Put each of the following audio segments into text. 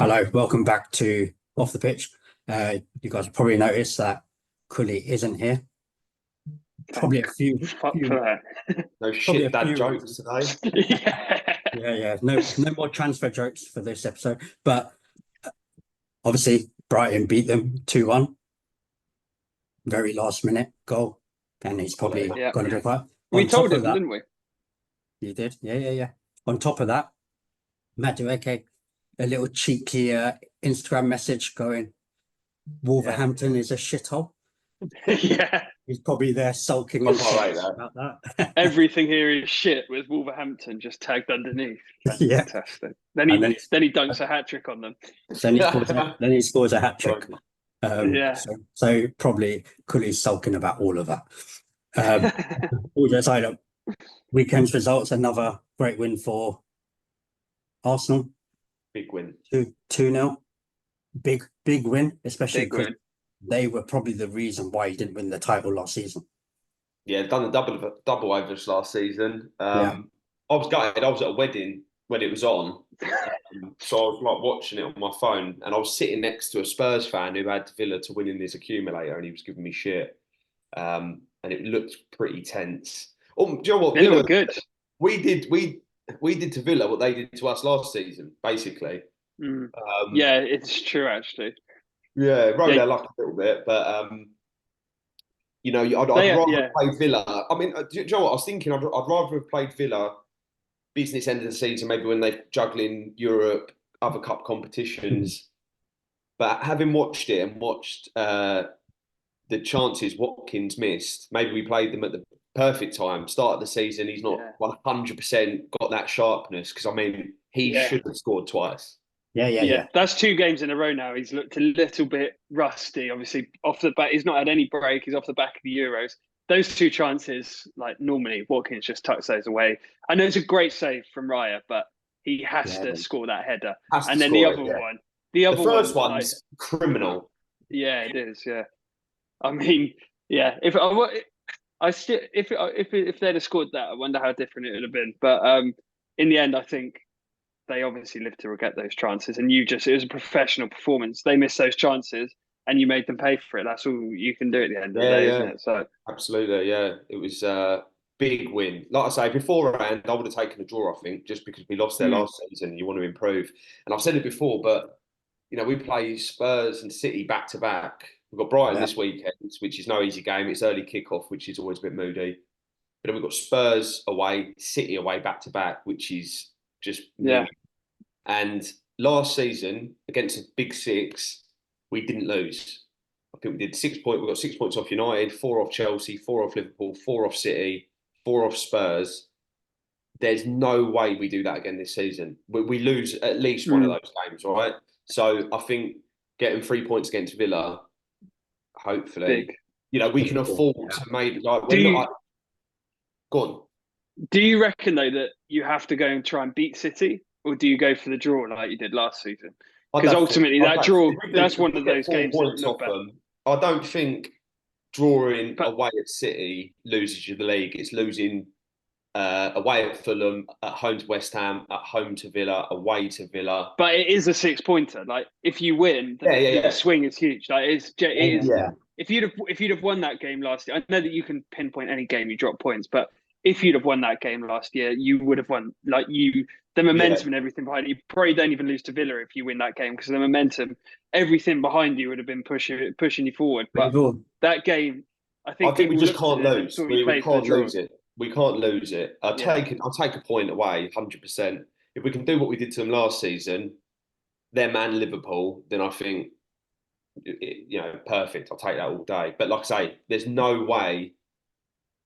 Hello, welcome back to Off the Pitch. You guys probably noticed that Cully isn't here. Thank Probably a few, fuck for few, that. No probably a shit dad few jokes reasons. today. Yeah. Yeah. No more transfer jokes for this episode. But obviously, Brighton beat them 2-1. Very last minute goal, and he's probably Yeah. going to be quiet. We On top told of him, that, didn't we? you did, yeah. On top of that, Madueke, a little cheeky Instagram message going, Wolverhampton is a shithole. Yeah. He's probably there sulking I and quite like shit that. about that. Everything here is shit with Wolverhampton just tagged underneath. Yeah. Fantastic. Then And he dunks a hat trick on them. then he scores a hat trick. Yeah. So probably Cully's sulking about all of that. All jokes aside, weekend's results, another great win for Arsenal. Big win. 2-0. Big win, especially Big because win. they were probably the reason why he didn't win the title last season. Yeah, done the double overs last season. Yeah. I was gutted. I was at a wedding when it was on, so I was like watching it on my phone, and I was sitting next to a Spurs fan who had Villa to win in this accumulator, and he was giving me shit. And it looked pretty tense. Oh, do you know what? Villa Villa were good. we did to Villa what they did to us last season, basically. Mm. Yeah, it's true actually. Yeah, rode They- their luck a little bit, but I'd rather have played Villa. I mean, do you know what I was thinking? I'd rather have played Villa business end of the season, maybe when they're juggling Europe, other cup competitions. But having watched it and watched the chances Watkins missed, maybe we played them at the perfect time. Start of the season, he's not 100% got that sharpness because I mean he should have scored twice. Yeah. That's 2 games in a row now. He's looked a little bit rusty. Obviously, off the back, he's not had any break. He's off the back of the Euros. Those 2 chances, like normally, Watkins just tucks those away. I know it's a great save from Raya, but he has to score that header. And then the other one, the first one's criminal. Yeah, it is. Yeah, I mean, yeah. If they'd have scored that, I wonder how different it would have been. But in the end, I think they obviously lived to get those chances, and it was a professional performance. They missed those chances, and you made them pay for it. That's all you can do at the end of the day, isn't it? So absolutely, yeah, it was a big win. Like I say, beforehand, I would have taken a draw. I think just because we lost there last season, you want to improve. And I've said it before, but we play Spurs and City back to back. We've got Brighton this weekend, which is no easy game. It's early kickoff, which is always a bit moody. But then we've got Spurs away, City away back to back, which is just moody. And last season against the Big Six, we didn't lose. I think we did 6 points. We got 6 points off United, 4 off Chelsea, 4 off Liverpool, 4 off City, 4 off Spurs. There's no way we do that again this season. We lose at least one of those games, right? So I think getting 3 points against Villa, hopefully, we can afford to maybe like. Go on. Do you reckon though that you have to go and try and beat City, or do you go for the draw like you did last season? Because ultimately, that draw, that's one of those games that look better. I don't think drawing away at City loses you the league. It's losing away at Fulham, at home to West Ham, at home to Villa, away to Villa. But it is a 6-pointer. Like if you win, the swing is huge. Like it is. If you'd have won that game last year, I know that you can pinpoint any game you drop points, but if you'd have won that game last year, you would have won. Like the momentum and everything behind you. You probably don't even lose to Villa if you win that game because the momentum, everything behind you would have been pushing you forward. But that game, I think we just can't lose. We can't lose it. We can't lose it. I'll take a point away, 100%. If we can do what we did to them last season, them and Liverpool, then I think, perfect. I'll take that all day. But like I say, there's no way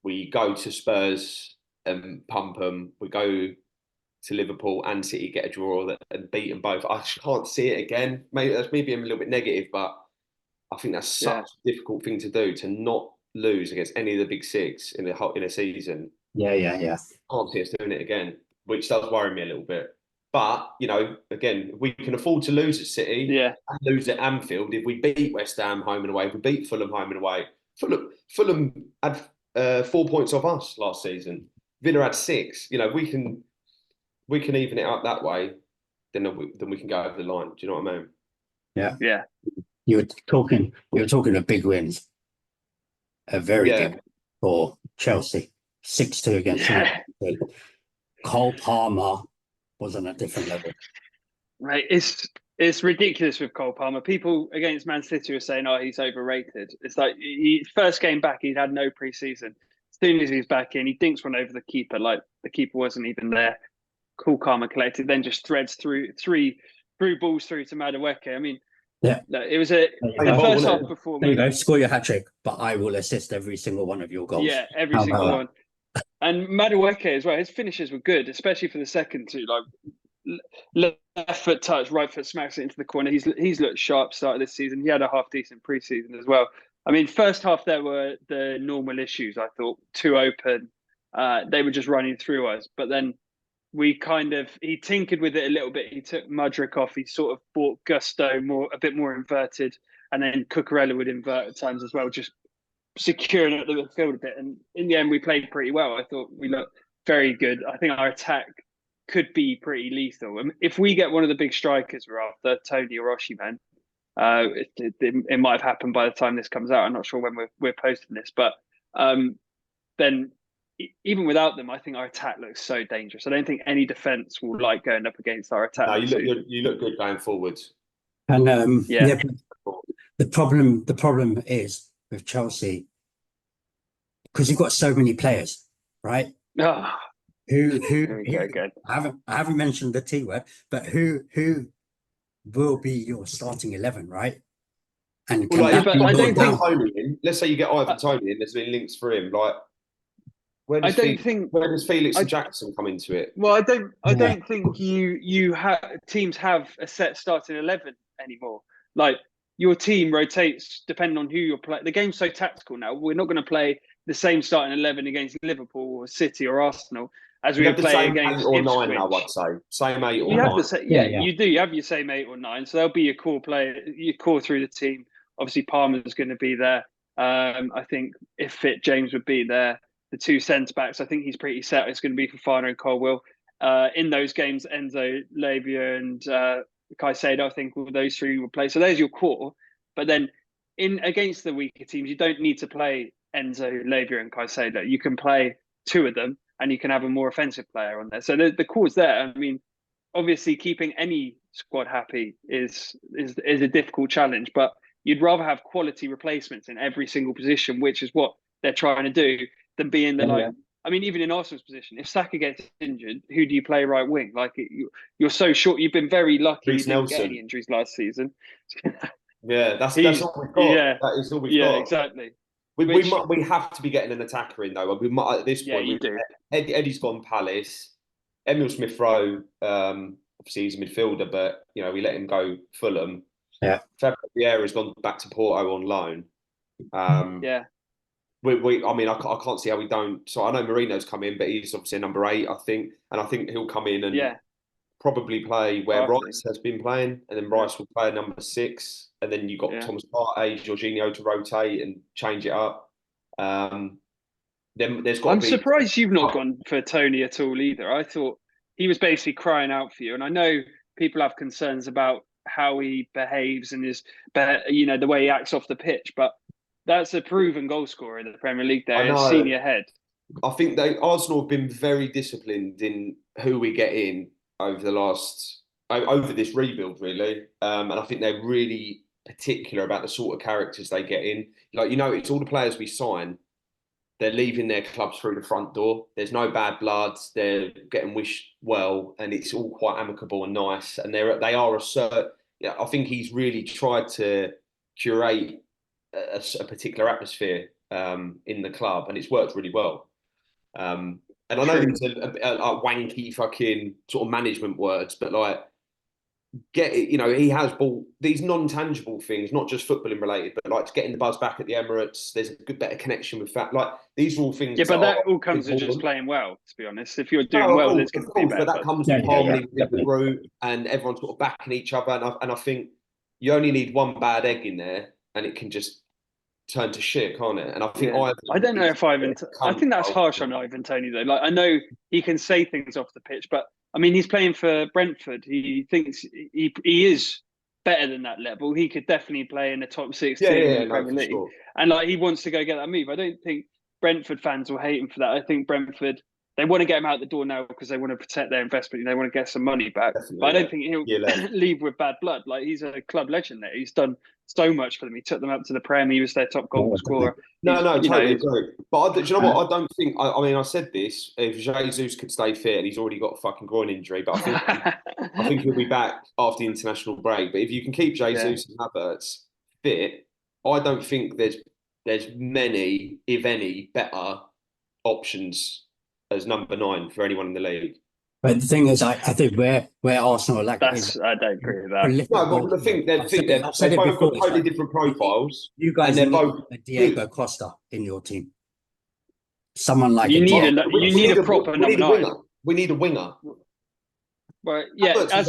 we go to Spurs and pump them. We go to Liverpool and City, get a draw and beat them both. I just can't see it again. Maybe that's me being a little bit negative, but I think that's such a difficult thing to do, to not lose against any of the Big Six in a season. Yeah. Can't see us doing it again, which does worry me a little bit. But again, we can afford to lose at City and lose at Anfield. If we beat West Ham home and away, if we beat Fulham home and away. Fulham had 4 points off us last season. Villa had 6. We can even it up that way. then we can go over the line. Do you know what I mean? Yeah. You were talking of big wins. A very big win for Chelsea. 6-2 against Liverpool. Cole Palmer was on a different level. Right. It's ridiculous with Cole Palmer. People against Man City are saying, "Oh, he's overrated." It's like first game back, he'd had no preseason. As soon as he's back in, he dinks one over the keeper, like the keeper wasn't even there. Cool, calm, and collected. Then just threads through balls through to Madueke. I mean, it was the first half performance. There you go, score your hat trick, but I will assist every single one of your goals. Yeah, every single one. And Madueke as well. His finishes were good, especially for the second two. Like left foot touch, right foot smacks it into the corner. He's looked sharp start of this season. He had a half decent preseason as well. I mean, first half there were the normal issues. I thought too open. They were just running through us, but then he tinkered with it a little bit. He took Mudryk off. He sort of brought Gusto a bit more inverted, and then Cucurella would invert at times as well, just securing at the midfield a bit. And in the end, we played pretty well. I thought we looked very good. I think our attack could be pretty lethal. If we get one of the big strikers we're after, Tony or Osimhen, it might have happened by the time this comes out. I'm not sure when we're posting this, but then even without them, I think our attack looks so dangerous. I don't think any defence will like going up against our attack. No, you look good going forwards. And the problem is with Chelsea, because you've got so many players, right? I haven't mentioned the T word, but who will be your starting 11, right? And I don't think Tony in. Let's say you get Ivan Tony in. There's been links for him. Like, where does Felix and Jackson come into it? Well, I don't think teams have a set starting 11 anymore. Like, your team rotates depending on who you're playing. The game's so tactical now. We're not going to play the same starting 11 against Liverpool or City or Arsenal as we play against 8 or Ipswich. 9 now, I'd say. Same 8 or 9. You do. You have your same 8 or 9. So they'll be your core player, your core through the team. Obviously, Palmer's going to be there. I think if fit, James would be there. The 2 centre-backs, I think he's pretty set. It's going to be Fofana and Colwill. In those games, Enzo, Lavia and Caicedo, I think those 3 will play. So there's your core. But then against the weaker teams, you don't need to play Enzo, Lavia and Caicedo. You can play 2 of them and you can have a more offensive player on there. So the core's there. I mean, obviously keeping any squad happy is a difficult challenge, but you'd rather have quality replacements in every single position, which is what they're trying to do, than be in the I mean, even in Arsenal's position, if Saka gets injured, who do you play right wing? Like, you're so short. You've been very lucky you didn't get any injuries last season. Yeah, that's all we've got. Yeah, that is all we've got. Yeah, exactly. We have to be getting an attacker in though. We might at this point. Yeah, you do. Eddie's gone Palace. Emil Smith-Rowe, obviously he's a midfielder, but we let him go Fulham. Yeah. Fabio Vieira's gone back to Porto on loan. Yeah. I can't see how we don't. So I know Marino's come in, but he's obviously a number 8, I think, and I think he'll come in and probably play where Rice has been playing, and then Rice will play number 6, and then you've got Thomas Partey, Jorginho to rotate and change it up. Then there's got. I'm surprised you've not gone for Tony at all either. I thought he was basically crying out for you, and I know people have concerns about how he behaves and the way he acts off the pitch, but that's a proven goal scorer in the Premier League there, senior head. I think Arsenal have been very disciplined in who we get in over this rebuild, really. And I think they're really particular about the sort of characters they get in. Like, it's all the players we sign, they're leaving their clubs through the front door. There's no bad blood. They're getting wished well, and it's all quite amicable and nice. And they are I think he's really tried to curate a particular atmosphere in the club, and it's worked really well. And I know it's a wanky fucking sort of management words, but like, he has bought these non-tangible things, not just footballing related, but like getting the buzz back at the Emirates. There's a better connection with that. Like, these are all things. Yeah, but that all comes with just playing well. To be honest, if you're doing well, there's going to be better. But that comes with harmony with the group, and everyone's sort of backing each other. And I think you only need one bad egg in there, and it can just turn to shit, can't it? And I think I don't know if I think that's harsh on Ivan Toney though. Like, I know he can say things off the pitch, but I mean, he's playing for Brentford. He thinks he is better than that level. He could definitely play in the top 6 team in the Premier League. Sure. And like, he wants to go get that move. I don't think Brentford fans will hate him for that. I think Brentford, they want to get him out the door now because they want to protect their investment. They want to get some money back. Definitely, but I don't think he'll leave with bad blood. Like, he's a club legend there. He's done so much for them. He took them up to the Prem. He was their top goal scorer. Totally agree. But do you know what? I don't think. I mean, I said this. If Jesus could stay fit, and he's already got a fucking groin injury, but I think he'll be back after the international break. But if you can keep Jesus and Havertz fit, I don't think there's many, if any, better options as number 9 for anyone in the league. But the thing is, I think where Arsenal lack I don't agree with that. No, but the thing they've both got totally different profiles. You guys need a Diego Costa in your team. Someone like you need a proper number 9. We need a winger. Well, yeah, as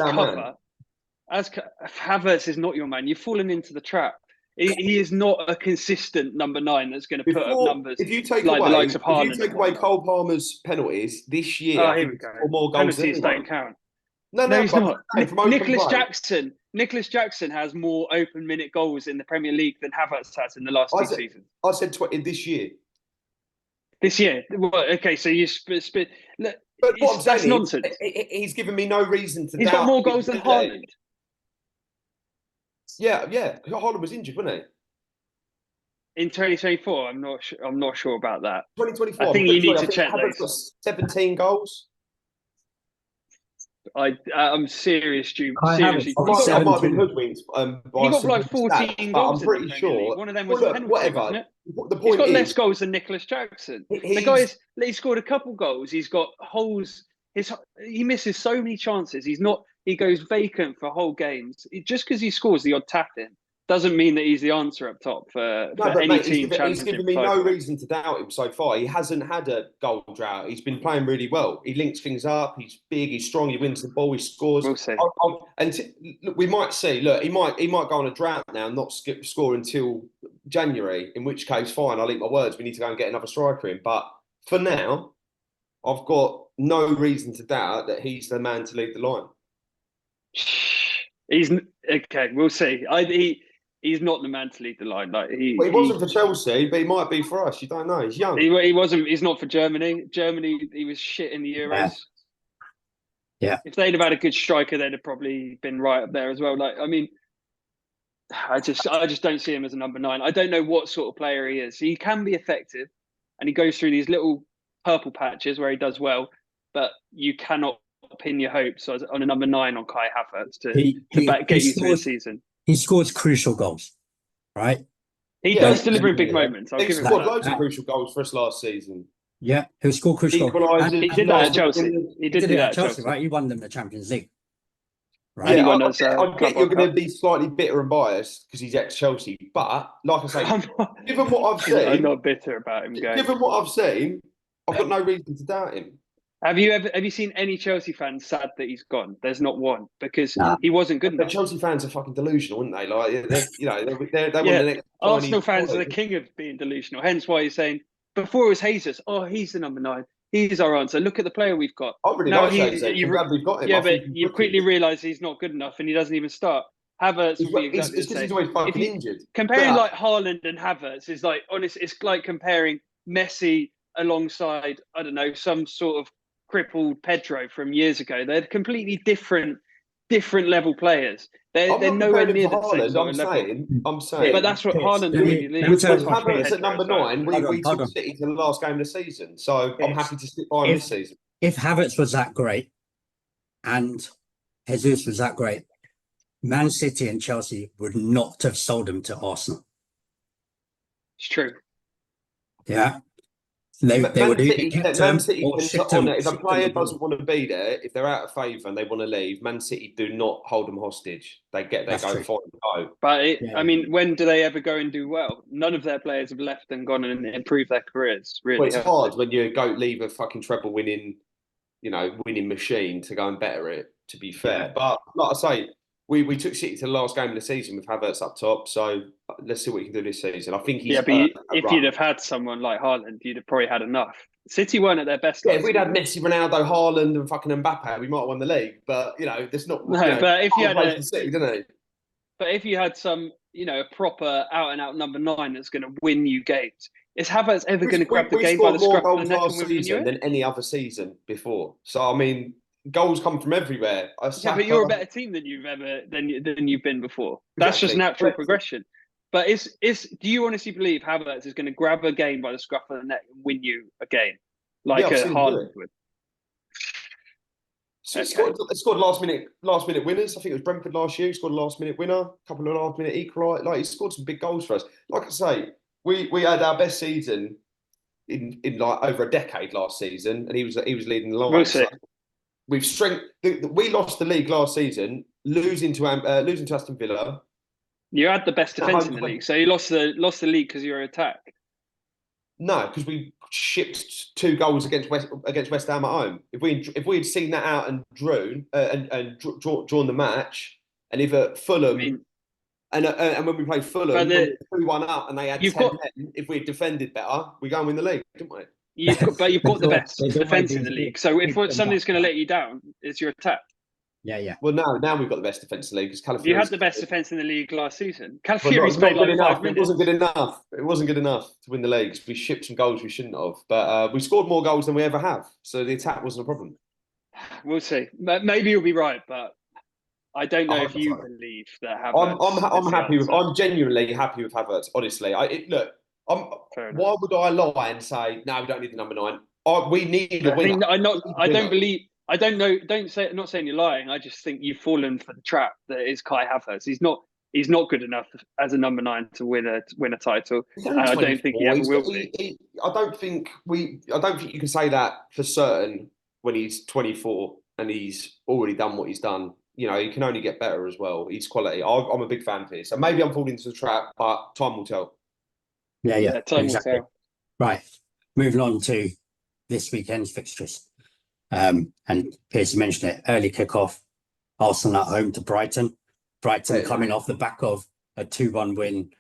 Havertz is not your man. You've fallen into the trap. He is not a consistent number 9 that's going to put up numbers. If you take like away, the likes of Haaland, if you take away Cole Palmer's penalties this year, here we go. Or more goals penalties don't count. No, he's not. Nicholas Jackson has more open minute goals in the Premier League than Havertz has in the last 2 seasons. I said 20 this year. This year, well, okay. So you spit. Look, but that's nonsense. He's given me no reason to. He's got more goals than Haaland. Yeah. Haaland was injured, wasn't he? In 2024, I'm not sure about that. 2024. I think you need to check those. Got 17 goals. I'm serious, Stu. I might have been hoodwinked. He got like 14 goals. I'm pretty sure. One of them was a penalty. Whatever. The point he's got less goals than Nicholas Jackson. The guy's he scored a couple goals. He's got holes. He misses so many chances. He goes vacant for whole games. Just because he scores the odd tap in doesn't mean that he's the answer up top for any team. He's given me no reason to doubt him so far. He hasn't had a goal drought. He's been playing really well. He links things up. He's big. He's strong. He wins the ball. He scores. We'll see. Look, we might see. Look, he might go on a drought now and not score until January. In which case, fine. I'll eat my words. We need to go and get another striker in. But for now, I've got no reason to doubt that he's the man to lead the line. He's okay. We'll see. He's not the man to lead the line. Like he wasn't for Chelsea, but he might be for us. You don't know. He's young. He wasn't. He's not for Germany. Germany, he was shit in the Euros. Yeah. If they'd have had a good striker, they'd have probably been right up there as well. Like, I mean, I just don't see him as a number 9. I don't know what sort of player he is. He can be effective, and he goes through these little purple patches where he does well, but you cannot pin your hopes on a number 9 on Kai Havertz to get you through the season. He scores crucial goals, right? He does deliver in big moments. He scored loads of crucial goals for us last season. Yeah, he'll score crucial goals. He did that at Chelsea. He did that at Chelsea, right? He won them the Champions League. Right? Yeah, I get you're going to be slightly bitter and biased because he's ex-Chelsea, but like I say, given what I've seen, I'm not bitter about him. Given what I've seen, I've got no reason to doubt him. Have you seen any Chelsea fans sad that he's gone? There's not one because he wasn't good enough. The Chelsea fans are fucking delusional, aren't they? Like they want the next. Arsenal fans are the king of being delusional. Hence why he's saying before it was Jesus. Oh, he's the number 9. He's our answer. Look at the player we've got. I really like Jesus. I'm glad we've got him. Yeah, but you quickly realise he's not good enough, and he doesn't even start. Havertz will be exactly the same. He's always fucking injured. Comparing like Haaland and Havertz is like honest. It's like comparing Messi alongside I don't know some sort of crippled Pedro from years ago. They're completely different level players. They're nowhere near the same sort of level. I'm saying. But that's what Haaland really leaves. Havertz at number 9. We took City to the last game of the season, so I'm happy to stick by him this season. If Havertz was that great and Jesus was that great, Man City and Chelsea would not have sold him to Arsenal. It's true. Yeah. They would City can on it. If a player doesn't want to be there, if they're out of favour and they want to leave, Man City do not hold them hostage. They go find go. But I mean, when do they ever go and do well? None of their players have left and gone and improved their careers. Really, well, it's hard when you leave a fucking treble winning machine to go and better it. To be fair, but like I say, we took City to the last game of the season with Havertz up top. So let's see what he can do this season. I think he's but if you'd have had someone like Haaland, you'd have probably had enough. City weren't at their best. Yeah, if we'd had Messi, Ronaldo, Haaland, and fucking Mbappe, we might have won the league. But there's not. No, but if you had City, didn't they? But if you had some, a proper out and out number 9 that's going to win you games, is Havertz ever going to grab the game by the scruff of the neck and win you it? Than any other season before. So I mean, goals come from everywhere. Yeah, but you're a better team than you've been before. That's just natural progression. But do you honestly believe Havertz is going to grab a game by the scruff of the neck and win you a game like Haaland would? So scored last minute winners. I think it was Brentford last year. He scored a last minute winner, a couple of last minute equaliser. Like he scored some big goals for us. Like I say, we had our best season in like over a decade last season, and he was leading the line. We'll see. We lost the league last season, losing to Aston Villa. You had the best defence in the league, so you lost the league because you're attack. No, because we shipped 2 goals against West Ham at home. If we had seen that out and drawn the match, and if at Fulham and when we played Fulham, 2-1 up, and they had 10 men, if we had defended better, we go and win the league, didn't we? You've got the best defence in the league. So if something's going to let you down, it's your attack. Yeah. Well, now we've got the best defence in the league because Calafiori. You had the best defence in the league last season. Calafiori's played like 5 minutes. It wasn't good enough. It wasn't good enough to win the league. We shipped some goals we shouldn't have, but we scored more goals than we ever have. So the attack wasn't a problem. We'll see. Maybe you'll be right, but I don't know if you believe that Havertz. I'm genuinely happy with Havertz. Honestly, why would I lie and say no? We don't need the number 9. We need a winner. I don't know. I'm not saying you're lying. I just think you've fallen for the trap that is Kai Havertz. He's not good enough as a number 9 to win a title. And I don't think he ever will be. I don't think you can say that for certain when he's 24 and he's already done what he's done. He can only get better as well. He's quality. I'm a big fan of his. So maybe I'm falling into the trap, but time will tell. Yeah, time exactly. Will tell. Right. Moving on to this weekend's fixtures. And Piercy mentioned it, early kickoff, Arsenal at home to Brighton. Brighton coming off the back of a 2-1 win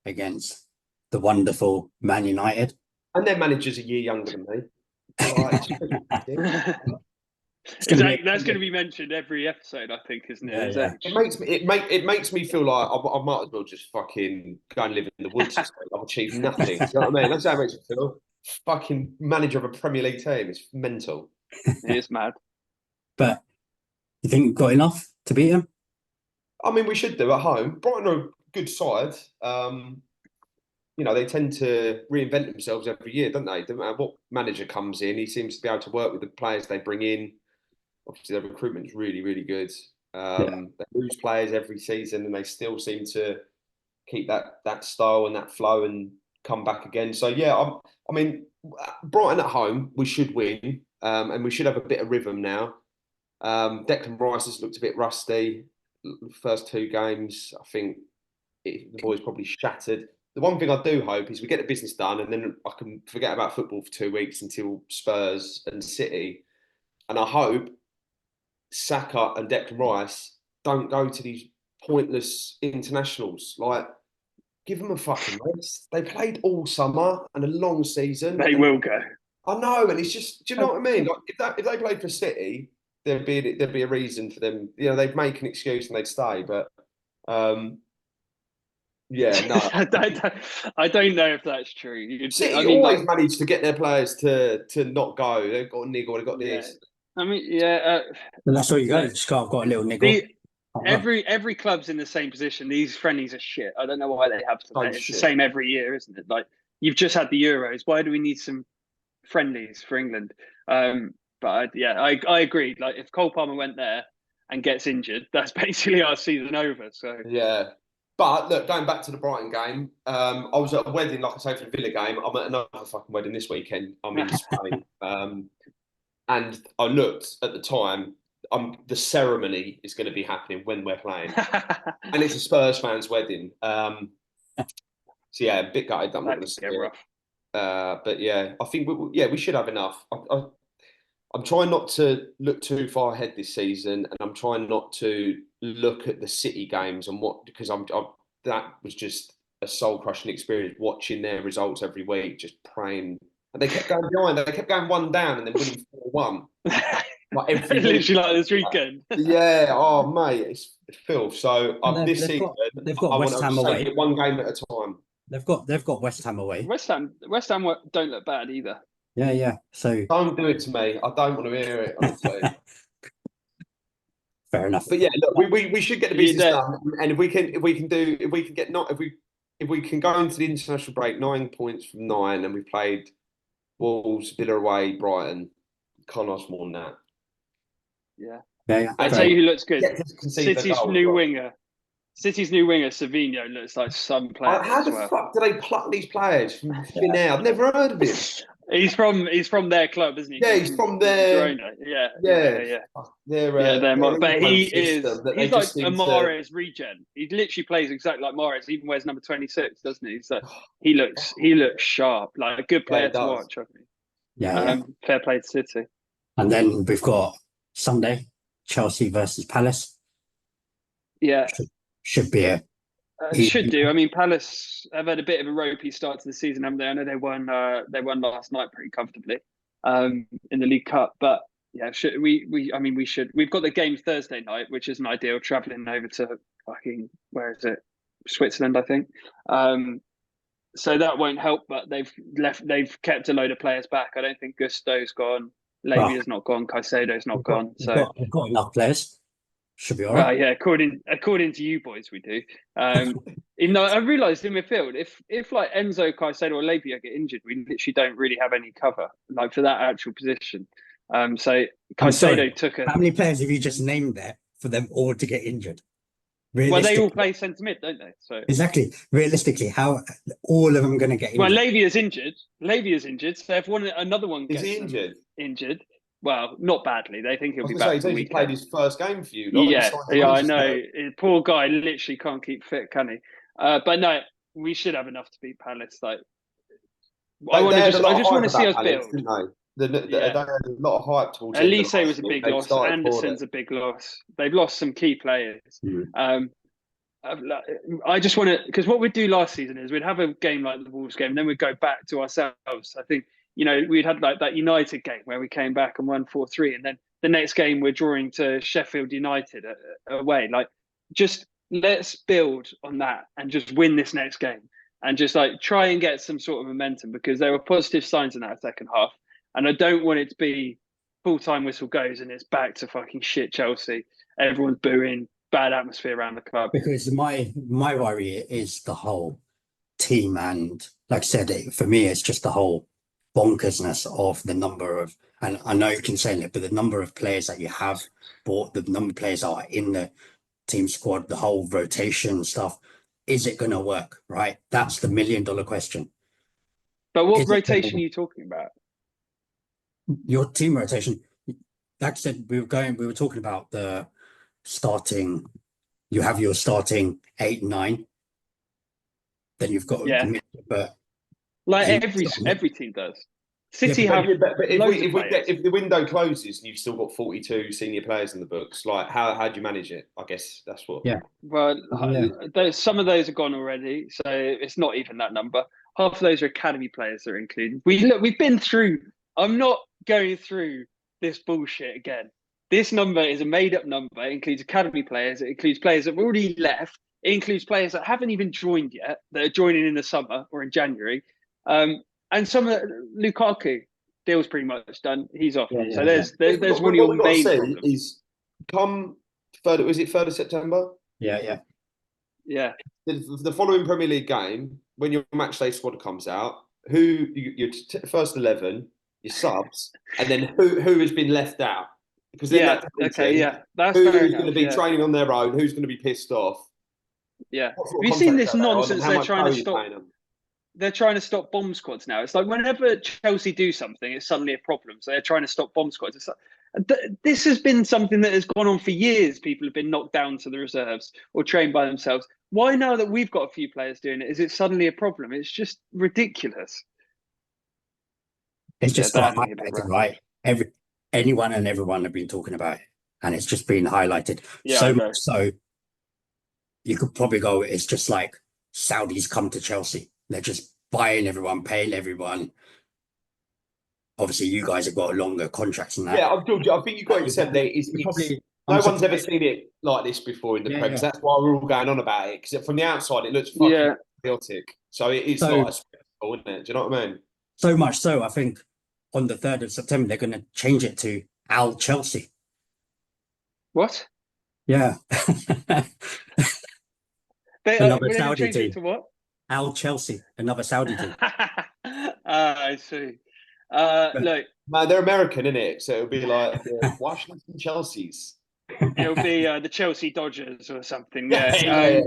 against the wonderful Man United. And their manager's a year younger than me. That's going to be mentioned every episode, I think, isn't it? Yeah. It makes me feel like I might as well just fucking go and live in the woods. I've achieved nothing. You know what I mean? That's how it makes me feel. Fucking manager of a Premier League team. It's mental. It is mad. But you think we've got enough to beat them? I mean, we should do at home. Brighton are a good side. They tend to reinvent themselves every year, don't they? Don't matter what manager comes in, he seems to be able to work with the players they bring in. Obviously, their recruitment is really, really good. They lose players every season, and they still seem to keep that style and that flow and come back again. So I mean, Brighton at home, we should win, and we should have a bit of rhythm now. Declan Rice has looked a bit rusty. First 2 games, I think the boy's probably shattered. The one thing I do hope is we get the business done, and then I can forget about football for 2 weeks until Spurs and City. And I hope Saka and Declan Rice don't go to these pointless internationals. Like, give them a fucking rest. They played all summer and a long season. They will go. I know, and it's just, do you know what I mean? Like, if they played for City, there'd be a reason for them. They'd make an excuse and they'd stay. But no. I don't know if that's true. City always manage to get their players to not go. They've got a niggle. They've got this. I mean, that's all you got. Just got a little niggle. Every club's in the same position. These friendlies are shit. I don't know why they have to. It's the same every year, isn't it? Like, you've just had the Euros. Why do we need some friendlies for England? But I agree. Like, if Cole Palmer went there and gets injured, that's basically our season over. So yeah. But look, going back to the Brighton game, I was at a wedding, like I say, for the Villa game. I'm at another fucking wedding this weekend. I'm in Spain, and I looked at the time. The ceremony is going to be happening when we're playing, and it's a Spurs fan's wedding. So yeah, a bit gutted. I'm not going to say rough. But yeah, I think we should have enough. I'm trying not to look too far ahead this season, and I'm trying not to look at the City games because that was just a soul crushing experience watching their results every week, just praying And they kept going behind. They kept going 1 down and then winning 4-1. Like every literally week. like this weekend. Yeah. Oh, mate, it's filth. So this they've season, they've got I West want Ham to away. take it 1 game at a time. They've got West Ham away. West Ham don't look bad either. Yeah. So don't do it to me. I don't want to hear it, honestly. Fair enough. But yeah, look, we should get the business done, and if we can go into the international break 9 points from 9, and we played Wolves, Villa away, Brighton, can't ask more than that. Yeah. I tell you who looks good. City's new winger, Savinho, looks like some player. How the fuck do they pluck these players from thin air? I've never heard of him. He's from their club, isn't he? Yeah, he's from their. Yeah. But he's like a Mahrez regen. He literally plays exactly like Mahrez. He even wears number 26, doesn't he? So he looks sharp, like a good player to watch. I think. Yeah. Fair play to City. And then we've got Sunday, Chelsea versus Palace. Yeah, should be a. Should do. I mean, Palace have had a bit of a ropey start to the season, haven't they? I know they won last night pretty comfortably in the League Cup. But yeah, we should. We've got the game Thursday night, which isn't ideal. Traveling over to fucking where is it? Switzerland, I think. So that won't help. But they've kept a load of players back. I don't think Gusto's gone. Levy's not gone. Caicedo's not gone. We've got enough players. Should be all right. Yeah, according to you boys, we do. Even though I realised in midfield, if like Enzo, Caicedo, or Labia get injured, we literally don't really have any cover like for that actual position. So Caicedo took a. How many players have you just named there for them all to get injured? Well, they all play centre mid, don't they? So exactly. Realistically, how all of them going to get injured? Well, Lavia's injured. So if another one gets injured. Well, not badly. They think he'll be back. He played his first game for you. Yeah, I know. Poor guy literally can't keep fit, can he? But no, we should have enough to beat Palace. Like, I just want to see us build. They had a lot of hype towards Elise was a big loss. Anderson's a big loss. They've lost some key players. I just want to, because what we'd do last season is we'd have a game like the Wolves game, and then we'd go back to ourselves. I think, we'd had like that United game where we came back and won 4-3, and then the next game we're drawing to Sheffield United away. Like, just let's build on that and just win this next game and just like try and get some sort of momentum, because there were positive signs in that second half. And I don't want it to be full-time whistle goes and it's back to fucking shit Chelsea. Everyone's booing, bad atmosphere around the club. Because my worry is the whole team, and like I said, for me, it's just the whole bonkersness of the number of, and I know you can say it, but the number of players that you have bought, the number of players that are in the team squad, the whole rotation stuff, is it going to work, right? That's the $1 million question. But what rotation are you talking about? Your team rotation, like I said, we were talking about the starting. You have your starting 8, 9. Then you've got but like every team does. City have. But if the window closes and you've still got 42 senior players in the books, like how do you manage it? I guess that's what. Yeah. Well, some of those are gone already, so it's not even that number. Half of those are academy players that are included. We've been through. I'm not going through this bullshit again. This number is a made-up number. It includes academy players. It includes players that have already left. It includes players that haven't even joined yet, that are joining in the summer or in January. And some of Lukaku deal's pretty much done. He's off. So there's one of your main problems. Is come 3rd, was it 3rd of September? Yeah. The following Premier League game, when your matchday squad comes out, your first 11, your subs, and then who has been left out? Because then that's who's going to be training on their own, who's going to be pissed off. Yeah. Have you seen this nonsense they're trying to stop? They're trying to stop bomb squads now. It's like whenever Chelsea do something, it's suddenly a problem. So they're trying to stop bomb squads. It's like, this has been something that has gone on for years. People have been knocked down to the reserves or trained by themselves. Why now that we've got a few players doing it, is it suddenly a problem? It's just ridiculous. It's just got highlighted, right? Anyone and everyone have been talking about it, and it's just been highlighted so much so you could probably go, it's just like Saudis come to Chelsea. They're just buying everyone, paying everyone. obviously you guys have got longer contracts than that. Yeah, I think you've got to accept that no one's ever seen it like this before in the Prem. That's why we're all going on about it, because from the outside it looks fucking chaotic. So it's like a spectacle, isn't it? Do you know what I mean? So much so, I think on the 3rd of September they're going to change it to Al Chelsea. What? Yeah. Another Saudi team. To what? Al Chelsea, another Saudi team. I see. Look, man, they're American, isn't it? So it'll be like the Washington Chelsea's. It'll be the Chelsea Dodgers or something. Yeah.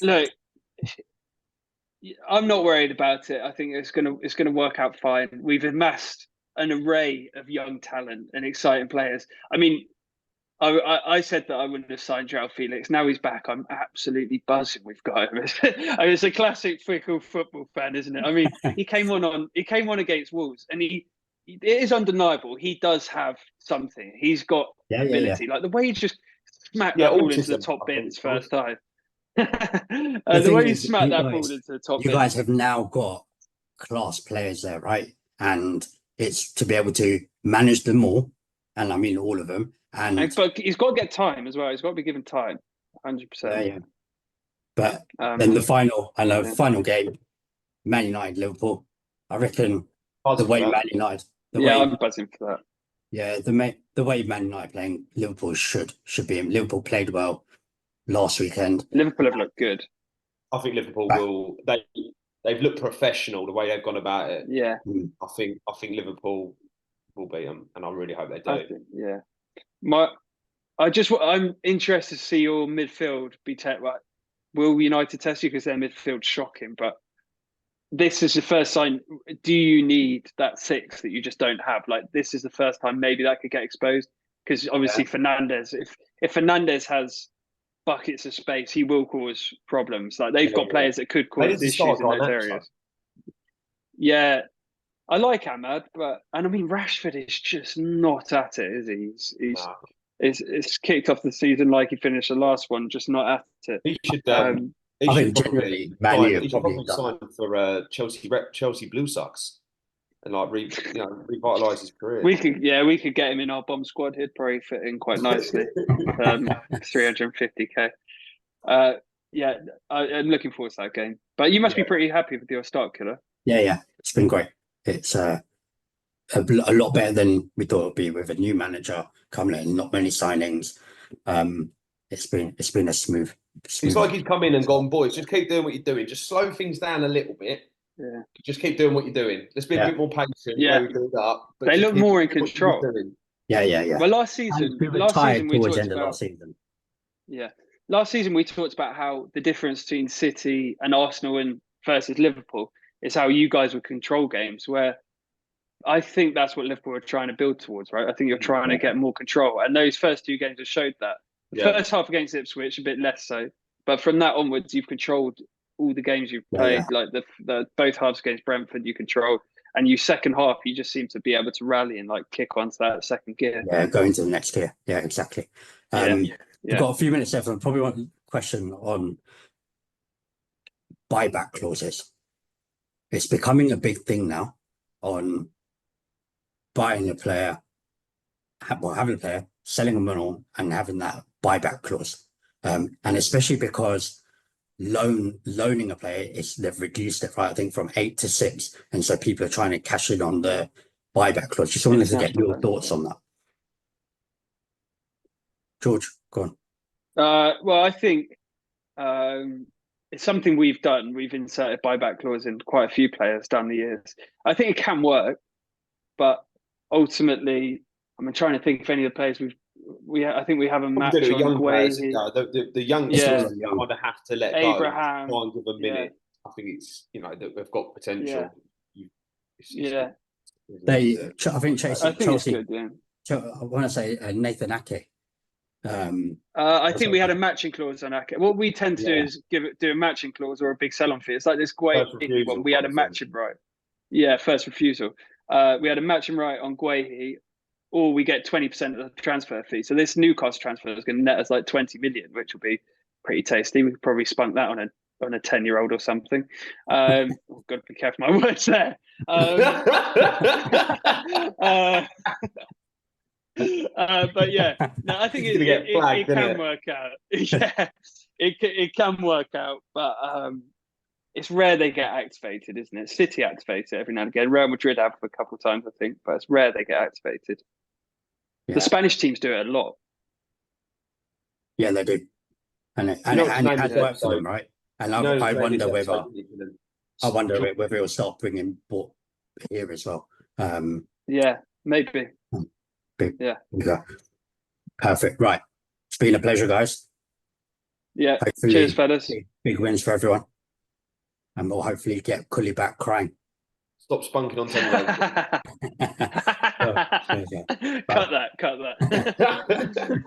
Look, I'm not worried about it. I think it's gonna work out fine. We've amassed an array of young talent and exciting players. I mean, I said that I wouldn't have signed João Felix. Now he's back. I'm absolutely buzzing. We've got him. I mean, it's a classic fickle football fan, isn't it? I mean, he came on against Wolves, and it is undeniable. He does have something. He's got ability. Like the way he just smacked that ball into the top bins first time. The way he smacked that ball into the top bins. You guys have now got class players there, right? And it's to be able to manage them all, and I mean all of them. But he's got to get time as well. He's got to be given time, 100%. Yeah. But then the final game, Man United Liverpool. I reckon the way Man United. I'm buzzing for that. Yeah, the way Man United playing Liverpool should be him. Liverpool played well last weekend. Liverpool have looked good. I think Liverpool will. They've looked professional the way they've gone about it. Yeah. I think Liverpool will beat them, and I really hope they do. I'm interested to see your midfield be right. Will United test you because their midfield's shocking? But this is the first sign. Do you need that 6 that you just don't have? Like this is the first time maybe that could get exposed, because obviously Fernandes. If Fernandes has buckets of space, he will cause problems. Like they've got players that could cause issues in those areas. Yeah. I like Ahmad, and I mean Rashford is just not at it, is he? He's kicked off the season like he finished the last one, just not at it. He should. I think generally, he should probably sign for Chelsea Blue Sox and like revitalise his career. We could get him in our bomb squad. He'd probably fit in quite nicely. 350k. I'm looking forward to that game. But you must be pretty happy with your start, Killer. Yeah, it's been great. It's a lot better than we thought it would be with a new manager coming in, not many signings. It's been a smooth. It's like he's come in and gone, boys, just keep doing what you're doing. Just slow things down a little bit. Yeah. Just keep doing what you're doing. Let's be a bit more patient. Yeah. We build up. They look more in control. Yeah. Well, last season we talked about last season. Yeah. Last season we talked about how the difference between City and Arsenal and versus Liverpool is how you guys would control games, where I think that's what Liverpool are trying to build towards, right? I think you're trying to get more control. And those first 2 games have showed that. The first half against Ipswich, a bit less so. But from that onwards, you've controlled all the games you've played. Like the both halves against Brentford, you controlled. And you second half, you just seem to be able to rally and like kick onto that second gear. Yeah, go into the next gear. Yeah, exactly. We've got a few minutes left. I probably want a question on buyback clauses. It's becoming a big thing now on buying a player, having a player, selling them on, and having that buyback clause. And especially because loaning a player, they've reduced it, right? I think from 8 to 6. And so people are trying to cash in on the buyback clause. Just wanted to get your thoughts on that. George, go on. Well, I think it's something we've done. We've inserted buyback clause in quite a few players down the years. I think it can work, but ultimately, I'm trying to think if any of the players I think we have a match on young Guay. The youngsters kind of have to let Abraham, go and give a minute. I think it's that they've got potential. I think Chelsea. Good, I want to say Nathan Ake. I think we had a matching clause on Ake. What we tend to do is do a matching clause or a big sell-on fee. It's like this Guay one. We had a matching right. Yeah, first refusal. We had a matching right on Guay, or we get 20% of the transfer fee. So this Newcastle transfer is going to net us like 20 million, which will be pretty tasty. We could probably spunk that on on a 10-year-old or something. Oh, God, be careful my words there. But yeah, no, I think it can work out. Yeah, it can work out, but it's rare they get activated, isn't it? City activated every now and again. Real Madrid have a couple of times, I think, but it's rare they get activated. Yeah. The Spanish teams do it a lot. Yeah, they do, and it has worked for them, right? And I wonder whether it'll start bringing bought here as well. Yeah, maybe. Yeah. Perfect. Right. It's been a pleasure, guys. Yeah. Hopefully, cheers, fellas. Big wins for everyone. And we'll hopefully get Cully back crying. Stop spunking on 10 Cut that.